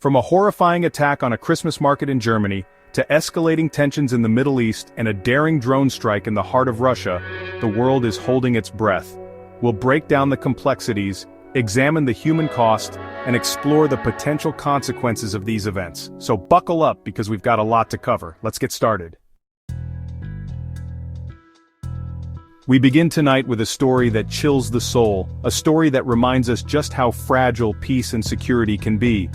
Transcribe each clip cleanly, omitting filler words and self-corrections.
From a horrifying attack on a Christmas market in Germany, to escalating tensions in the Middle East and a daring drone strike in the heart of Russia, the world is holding its breath. We'll break down the complexities, examine the human cost, and explore the potential consequences of these events. So buckle up because we've got a lot to cover. Let's get started. We begin tonight with a story that chills the soul, a story that reminds us just how fragile peace and security can be.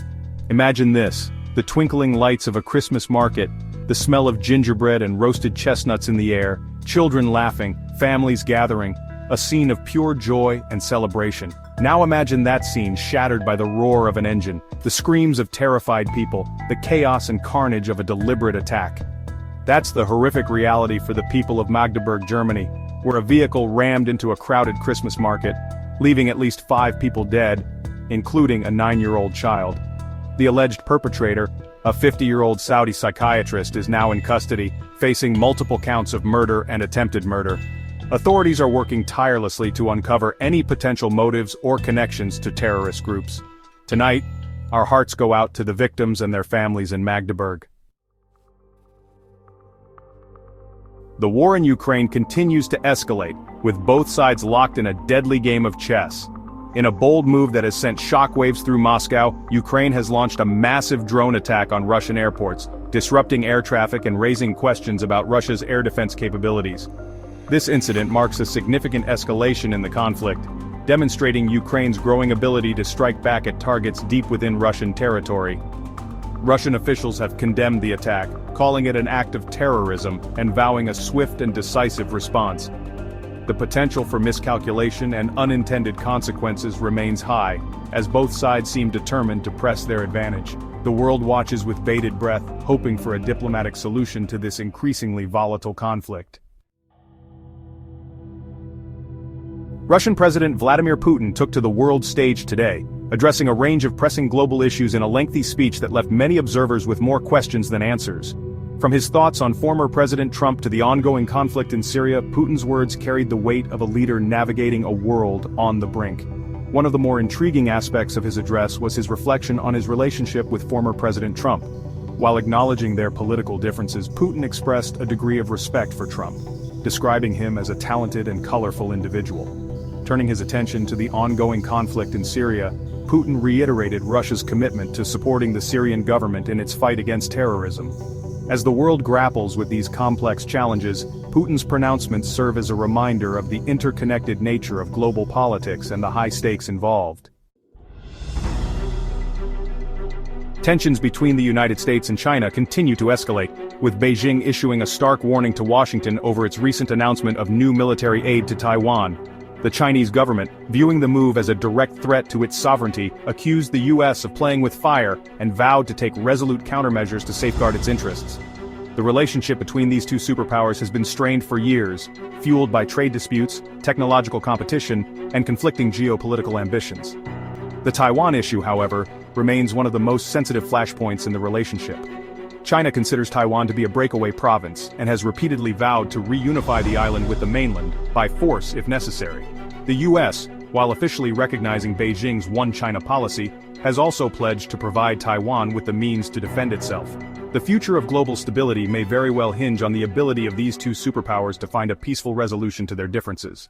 Imagine this, the twinkling lights of a Christmas market, the smell of gingerbread and roasted chestnuts in the air, children laughing, families gathering, a scene of pure joy and celebration. Now imagine that scene shattered by the roar of an engine, the screams of terrified people, the chaos and carnage of a deliberate attack. That's the horrific reality for the people of Magdeburg, Germany, where a vehicle rammed into a crowded Christmas market, leaving at least 5 people dead, including a 9-year-old child. The alleged perpetrator, a 50-year-old Saudi psychiatrist, is now in custody, facing multiple counts of murder and attempted murder. Authorities are working tirelessly to uncover any potential motives or connections to terrorist groups. Tonight, our hearts go out to the victims and their families in Magdeburg. The war in Ukraine continues to escalate, with both sides locked in a deadly game of chess. In a bold move that has sent shockwaves through Moscow, Ukraine has launched a massive drone attack on Russian airports, disrupting air traffic and raising questions about Russia's air defense capabilities. This incident marks a significant escalation in the conflict, demonstrating Ukraine's growing ability to strike back at targets deep within Russian territory. Russian officials have condemned the attack, calling it an act of terrorism and vowing a swift and decisive response. The potential for miscalculation and unintended consequences remains high, as both sides seem determined to press their advantage. The world watches with bated breath, hoping for a diplomatic solution to this increasingly volatile conflict. Russian President Vladimir Putin took to the world stage today, addressing a range of pressing global issues in a lengthy speech that left many observers with more questions than answers. From his thoughts on former President Trump to the ongoing conflict in Syria, Putin's words carried the weight of a leader navigating a world on the brink. One of the more intriguing aspects of his address was his reflection on his relationship with former President Trump. While acknowledging their political differences, Putin expressed a degree of respect for Trump, describing him as a talented and colorful individual. Turning his attention to the ongoing conflict in Syria, Putin reiterated Russia's commitment to supporting the Syrian government in its fight against terrorism. As the world grapples with these complex challenges, Putin's pronouncements serve as a reminder of the interconnected nature of global politics and the high stakes involved. Tensions between the United States and China continue to escalate, with Beijing issuing a stark warning to Washington over its recent announcement of new military aid to Taiwan. The Chinese government, viewing the move as a direct threat to its sovereignty, accused the U.S. of playing with fire and vowed to take resolute countermeasures to safeguard its interests. The relationship between these two superpowers has been strained for years, fueled by trade disputes, technological competition, and conflicting geopolitical ambitions. The Taiwan issue, however, remains one of the most sensitive flashpoints in the relationship. China considers Taiwan to be a breakaway province and has repeatedly vowed to reunify the island with the mainland, by force if necessary. The U.S., while officially recognizing Beijing's One China policy, has also pledged to provide Taiwan with the means to defend itself. The future of global stability may very well hinge on the ability of these two superpowers to find a peaceful resolution to their differences.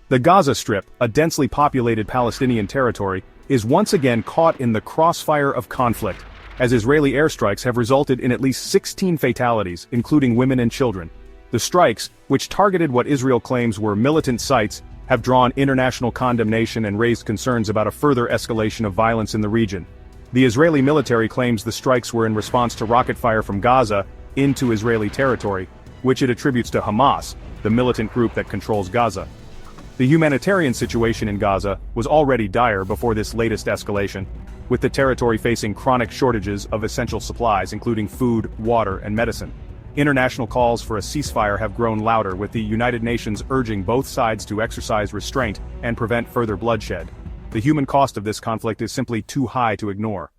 The Gaza Strip, a densely populated Palestinian territory, is once again caught in the crossfire of conflict, as Israeli airstrikes have resulted in at least 16 fatalities, including women and children. The strikes, which targeted what Israel claims were militant sites, have drawn international condemnation and raised concerns about a further escalation of violence in the region. The Israeli military claims the strikes were in response to rocket fire from Gaza into Israeli territory, which it attributes to Hamas, the militant group that controls Gaza. The humanitarian situation in Gaza was already dire before this latest escalation, with the territory facing chronic shortages of essential supplies including food, water, and medicine. International calls for a ceasefire have grown louder, with the United Nations urging both sides to exercise restraint and prevent further bloodshed. The human cost of this conflict is simply too high to ignore.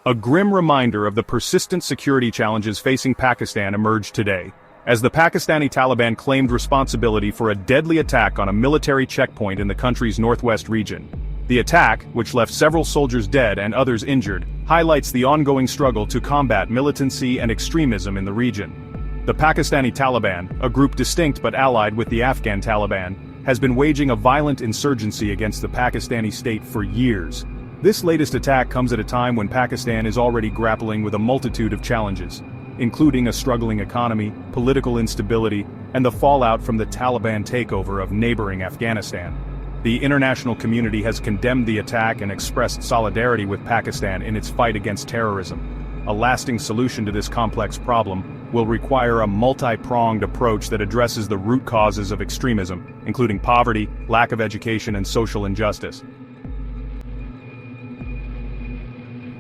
A grim reminder of the persistent security challenges facing Pakistan emerged today. as the Pakistani Taliban claimed responsibility for a deadly attack on a military checkpoint in the country's northwest region. The attack, which left several soldiers dead and others injured, highlights the ongoing struggle to combat militancy and extremism in the region. The Pakistani Taliban, a group distinct but allied with the Afghan Taliban, has been waging a violent insurgency against the Pakistani state for years. This latest attack comes at a time when Pakistan is already grappling with a multitude of challenges, including a struggling economy, political instability, and the fallout from the Taliban takeover of neighboring Afghanistan. The international community has condemned the attack and expressed solidarity with Pakistan in its fight against terrorism. A lasting solution to this complex problem will require a multi-pronged approach that addresses the root causes of extremism, including poverty, lack of education, and social injustice.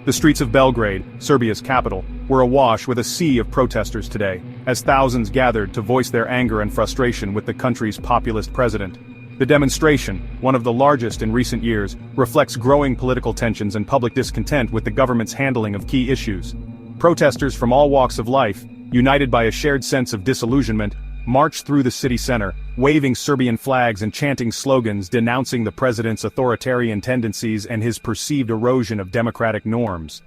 The streets of Belgrade, Serbia's capital, were awash with a sea of protesters today, as thousands gathered to voice their anger and frustration with the country's populist president. The demonstration, one of the largest in recent years, reflects growing political tensions and public discontent with the government's handling of key issues. Protesters from all walks of life, united by a shared sense of disillusionment, marched through the city center, waving Serbian flags and chanting slogans denouncing the president's authoritarian tendencies and his perceived erosion of democratic norms.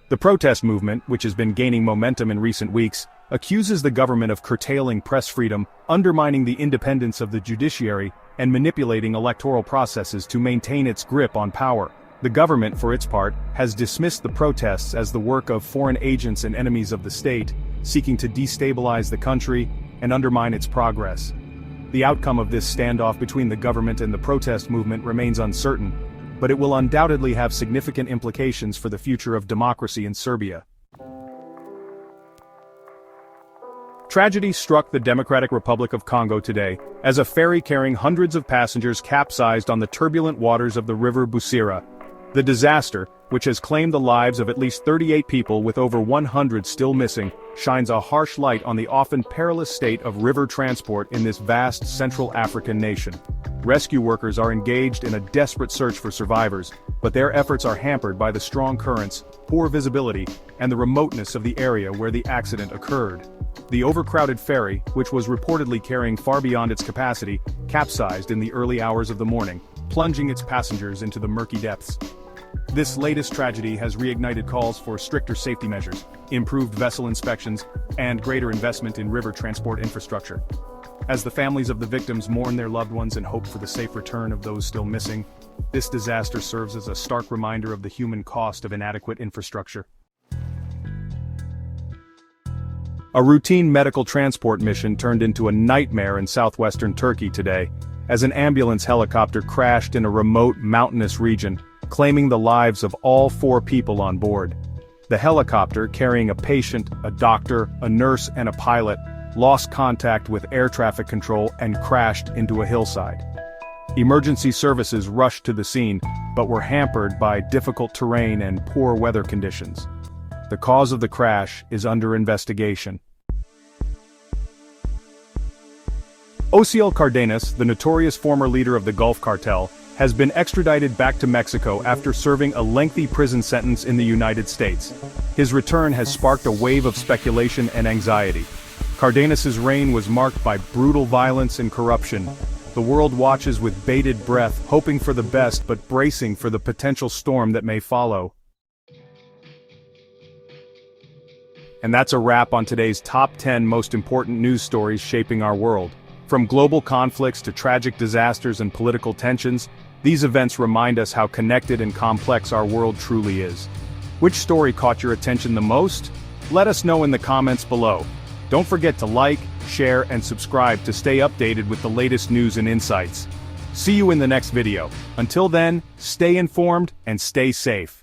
The protest movement, which has been gaining momentum in recent weeks, accuses the government of curtailing press freedom, undermining the independence of the judiciary, and manipulating electoral processes to maintain its grip on power. The government, for its part, has dismissed the protests as the work of foreign agents and enemies of the state, seeking to destabilize the country and undermine its progress. The outcome of this standoff between the government and the protest movement remains uncertain, but it will undoubtedly have significant implications for the future of democracy in Serbia. Tragedy struck the Democratic Republic of Congo today, as a ferry carrying hundreds of passengers capsized on the turbulent waters of the river Busira. The disaster, which has claimed the lives of at least 38 people with over 100 still missing, shines a harsh light on the often perilous state of river transport in this vast Central African nation. Rescue workers are engaged in a desperate search for survivors, but their efforts are hampered by the strong currents, poor visibility, and the remoteness of the area where the accident occurred. The overcrowded ferry, which was reportedly carrying far beyond its capacity, capsized in the early hours of the morning, plunging its passengers into the murky depths. This latest tragedy has reignited calls for stricter safety measures, improved vessel inspections, and greater investment in river transport infrastructure. As the families of the victims mourn their loved ones and hope for the safe return of those still missing, this disaster serves as a stark reminder of the human cost of inadequate infrastructure. A routine medical transport mission turned into a nightmare in southwestern Turkey today, as an ambulance helicopter crashed in a remote mountainous region, claiming the lives of all 4 people on board. The helicopter, carrying a patient, a doctor, a nurse, and a pilot, lost contact with air traffic control and crashed into a hillside. Emergency services rushed to the scene, but were hampered by difficult terrain and poor weather conditions. The cause of the crash is under investigation. Ociel Cardenas, the notorious former leader of the Gulf Cartel, has been extradited back to Mexico after serving a lengthy prison sentence in the United States. His return has sparked a wave of speculation and anxiety. Cardenas's reign was marked by brutal violence and corruption. The world watches with bated breath, hoping for the best but bracing for the potential storm that may follow. And that's a wrap on today's top 10 most important news stories shaping our world. From global conflicts to tragic disasters and political tensions, these events remind us how connected and complex our world truly is. Which story caught your attention the most? Let us know in the comments below. Don't forget to like, share, and subscribe to stay updated with the latest news and insights. See you in the next video. Until then, stay informed and stay safe.